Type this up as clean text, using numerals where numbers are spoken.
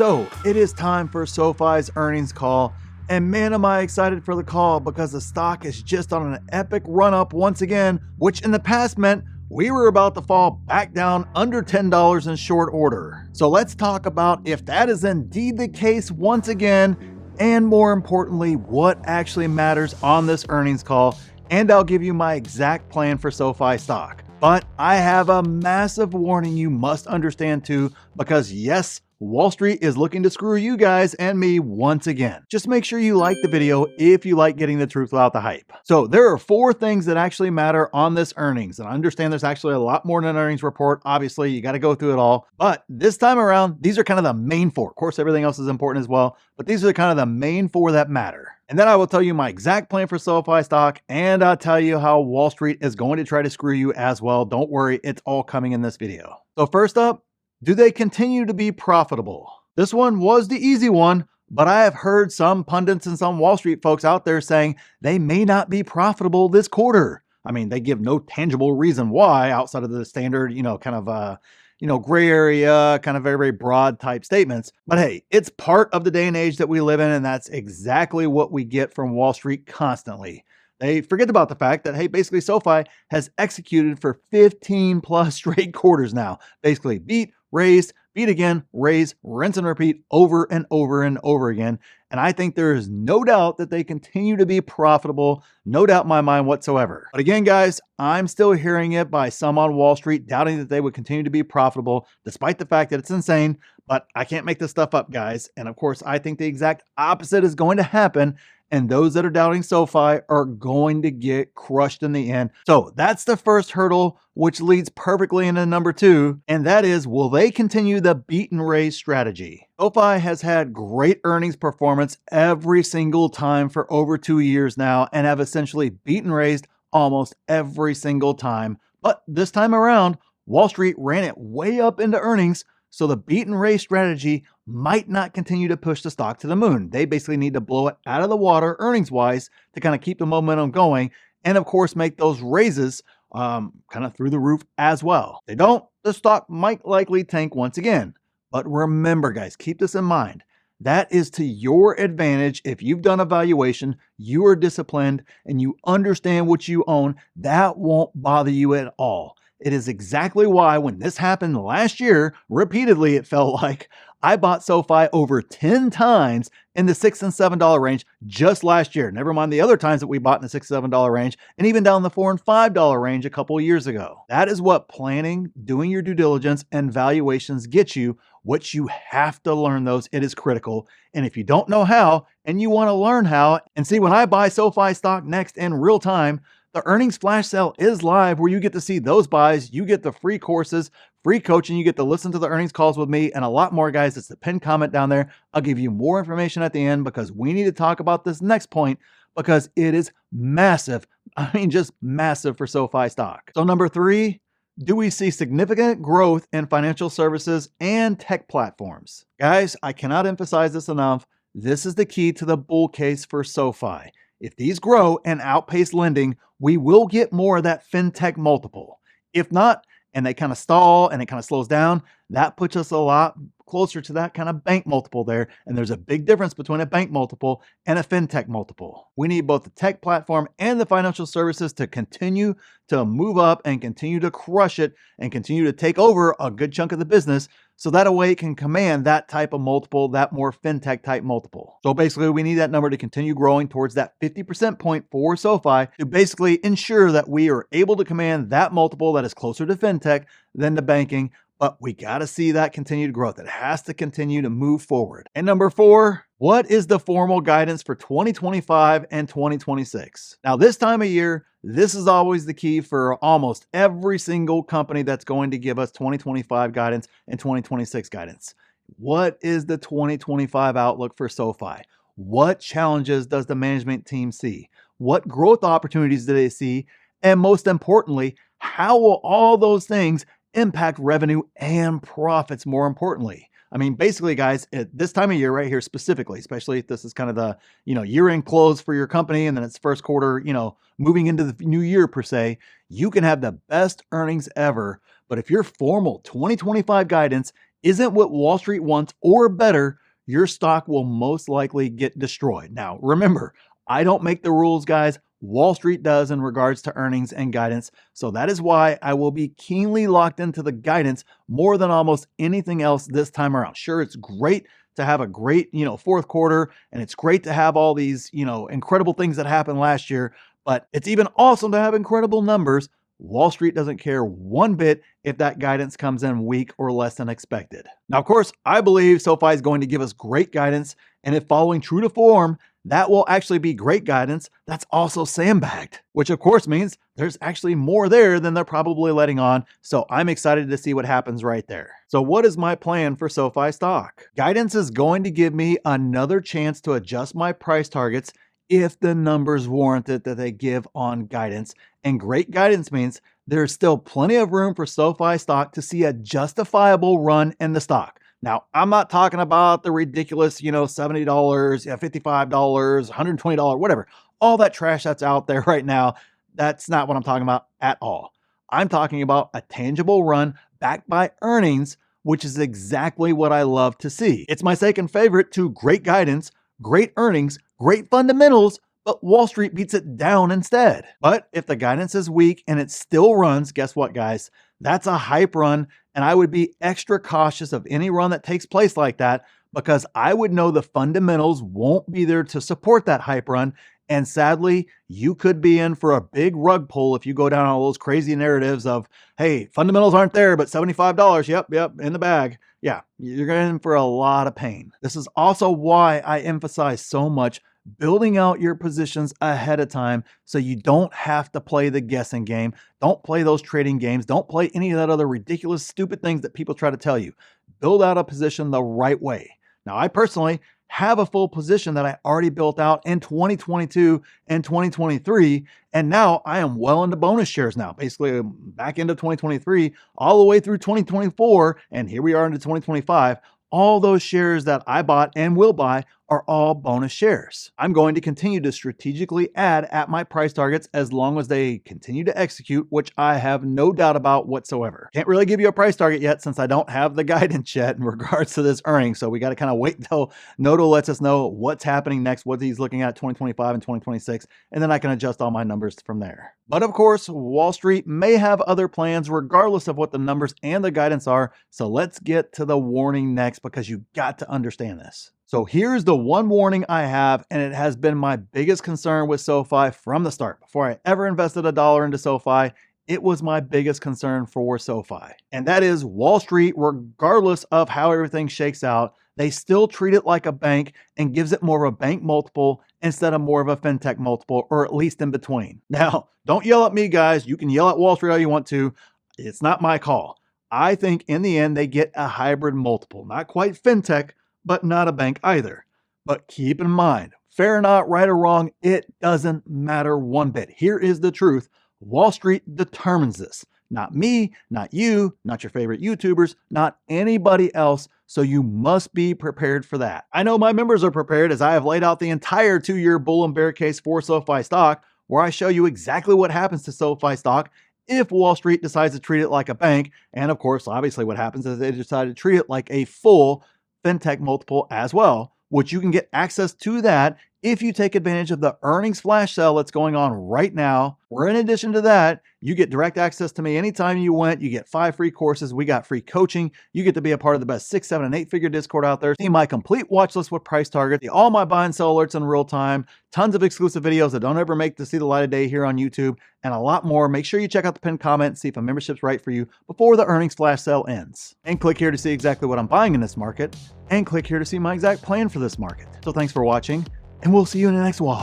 So it is time for SoFi's earnings call. And man, am I excited for the call because the stock is just on an epic run up once again, which in the past meant we were about to fall back down under $10 in short order. So let's talk about if that is indeed the case once again, and more importantly, what actually matters on this earnings call. And I'll give you my exact plan for SoFi stock. But I have a massive warning you must understand too, because yes, Wall Street is looking to screw you guys and me once again. Just make sure you like the video if you like getting the truth without the hype. So there are 4 things that actually matter on this earnings. And I understand there's actually a lot more than an earnings report. Obviously, you got to go through it all. But this time around, these are kind of the main 4. Of course, everything else is important as well. But these are kind of the main 4 that matter. And then I will tell you my exact plan for SoFi stock, and I'll tell you how Wall Street is going to try to screw you as well. Don't worry, it's all coming in this video. So first up, do they continue to be profitable? This one was the easy one, but I have heard some pundits and some Wall Street folks out there saying they may not be profitable this quarter. I mean, they give no tangible reason why outside of the standard, gray area, kind of very, very broad type statements. But hey, it's part of the day and age that we live in, and that's exactly what we get from Wall Street constantly. They forget about the fact that, hey, basically SoFi has executed for 15 plus straight quarters now. Basically beat, raised, beat again, raise, rinse and repeat over and over and over again. And I think there is no doubt that they continue to be profitable. No doubt in my mind whatsoever. But again, guys, I'm still hearing it by some on Wall Street doubting that they would continue to be profitable, despite the fact that it's insane. But I can't make this stuff up, guys. And of course, I think the exact opposite is going to happen. And those that are doubting SoFi are going to get crushed in the end. So that's the first hurdle, which leads perfectly into number 2. And that is, will they continue the beat and raise strategy? SoFi has had great earnings performance every single time for over 2 years now and have essentially beat and raised almost every single time. But this time around, Wall Street ran it way up into earnings. So the beat and raise strategy might not continue to push the stock to the moon. They basically need to blow it out of the water earnings-wise to kind of keep the momentum going and, of course, make those raises kind of through the roof as well. If they don't, the stock might likely tank once again. But remember, guys, keep this in mind. That is to your advantage. If you've done a valuation, you are disciplined, and you understand what you own, that won't bother you at all. It is exactly why when this happened last year, repeatedly it felt like, I bought SoFi over 10 times in the $6 and $7 range just last year. Never mind the other times that we bought in the $6 and $7 range and even down the $4 and $5 range a couple of years ago. That is what planning, doing your due diligence, and valuations get you. What you have to learn those, it is critical. And if you don't know how and you want to learn how, and see when I buy SoFi stock next in real time, the earnings flash sale is live where you get to see those buys, you get the free courses, free coaching, you get to listen to the earnings calls with me and a lot more, guys. It's the pinned comment down there. I'll give you more information at the end because we need to talk about this next point because it is massive. I mean, just massive for SoFi stock. So number 3, do we see significant growth in financial services and tech platforms? Guys, I cannot emphasize this enough. This is the key to the bull case for SoFi. If these grow and outpace lending, we will get more of that fintech multiple. If not, and they kind of stall and it kind of slows down, that puts us a lot closer to that kind of bank multiple there. And there's a big difference between a bank multiple and a fintech multiple. We need both the tech platform and the financial services to continue to move up and continue to crush it and continue to take over a good chunk of the business. So that way it can command that type of multiple, that more fintech type multiple. So basically we need that number to continue growing towards that 50% point for SoFi to basically ensure that we are able to command that multiple that is closer to fintech than to banking. But we got to see that continued growth. It has to continue to move forward. And number 4, what is the formal guidance for 2025 and 2026? Now, this time of year, this is always the key for almost every single company that's going to give us 2025 guidance and 2026 guidance. What is the 2025 outlook for SoFi? What challenges does the management team see? What growth opportunities do they see? And most importantly, how will all those things impact revenue and profits more importantly? I mean, basically, guys, at this time of year right here specifically, especially if this is kind of the, year-end close for your company and then it's first quarter, moving into the new year per se, you can have the best earnings ever. But if your formal 2025 guidance isn't what Wall Street wants or better, your stock will most likely get destroyed. Now, remember, I don't make the rules, guys. Wall Street does in regards to earnings and guidance. So that is why I will be keenly locked into the guidance more than almost anything else this time around. Sure, it's great to have a great, fourth quarter, and it's great to have all these, incredible things that happened last year, but it's even awesome to have incredible numbers. Wall Street doesn't care one bit if that guidance comes in weak or less than expected. Now, of course, I believe SoFi is going to give us great guidance, and if following true to form, that will actually be great guidance that's also sandbagged, which of course means there's actually more there than they're probably letting on. So I'm excited to see what happens right there. So what is my plan for SoFi stock? Guidance is going to give me another chance to adjust my price targets if the numbers warrant it that they give on guidance. And great guidance means there's still plenty of room for SoFi stock to see a justifiable run in the stock. Now, I'm not talking about the ridiculous, $70, $55, $120, whatever. All that trash that's out there right now, that's not what I'm talking about at all. I'm talking about a tangible run backed by earnings, which is exactly what I love to see. It's my second favorite to great guidance, great earnings, great fundamentals, but Wall Street beats it down instead. But if the guidance is weak and it still runs, guess what, guys? That's a hype run, and I would be extra cautious of any run that takes place like that because I would know the fundamentals won't be there to support that hype run. And sadly, you could be in for a big rug pull if you go down all those crazy narratives of, hey, fundamentals aren't there, but $75, yep, in the bag. Yeah, you're in for a lot of pain. This is also why I emphasize so much building out your positions ahead of time so you don't have to play the guessing game. Don't play those trading games. Don't play any of that other ridiculous, stupid things that people try to tell you. Build out a position the right way. Now, I personally have a full position that I already built out in 2022 and 2023, and now I am well into bonus shares now, basically back into 2023, all the way through 2024, and here we are into 2025. All those shares that I bought and will buy are all bonus shares. I'm going to continue to strategically add at my price targets as long as they continue to execute, which I have no doubt about whatsoever. Can't really give you a price target yet since I don't have the guidance yet in regards to this earnings. So we got to kind of wait until Noto lets us know what's happening next, what he's looking at 2025 and 2026, and then I can adjust all my numbers from there. But of course, Wall Street may have other plans regardless of what the numbers and the guidance are. So let's get to the warning next because you got to understand this. So here's the one warning I have, and it has been my biggest concern with SoFi from the start. Before I ever invested $1 into SoFi, it was my biggest concern for SoFi. And that is Wall Street, regardless of how everything shakes out, they still treat it like a bank and gives it more of a bank multiple instead of more of a fintech multiple, or at least in between. Now, don't yell at me, guys. You can yell at Wall Street all you want to. It's not my call. I think in the end, they get a hybrid multiple. Not quite fintech, but not a bank either. But keep in mind, fair or not, right or wrong, it doesn't matter one bit. Here is the truth. Wall Street determines this. Not me, not you, not your favorite YouTubers, not anybody else. So you must be prepared for that. I know my members are prepared as I have laid out the entire 2-year bull and bear case for SoFi stock, where I show you exactly what happens to SoFi stock if Wall Street decides to treat it like a bank. And of course, obviously what happens is they decide to treat it like a full fintech multiple as well, which you can get access to that if you take advantage of the earnings flash sale that's going on right now. Or in addition to that, you get direct access to me anytime you want. You get 5 free courses. We got free coaching. You get to be a part of the best 6, 7, and 8-figure Discord out there. See my complete watch list with price targets, all my buy and sell alerts in real time, tons of exclusive videos that don't ever make to see the light of day here on YouTube, and a lot more. Make sure you check out the pinned comment and see if a membership's right for you before the earnings flash sale ends. And click here to see exactly what I'm buying in this market, and click here to see my exact plan for this market. So thanks for watching, and we'll see you in the next one.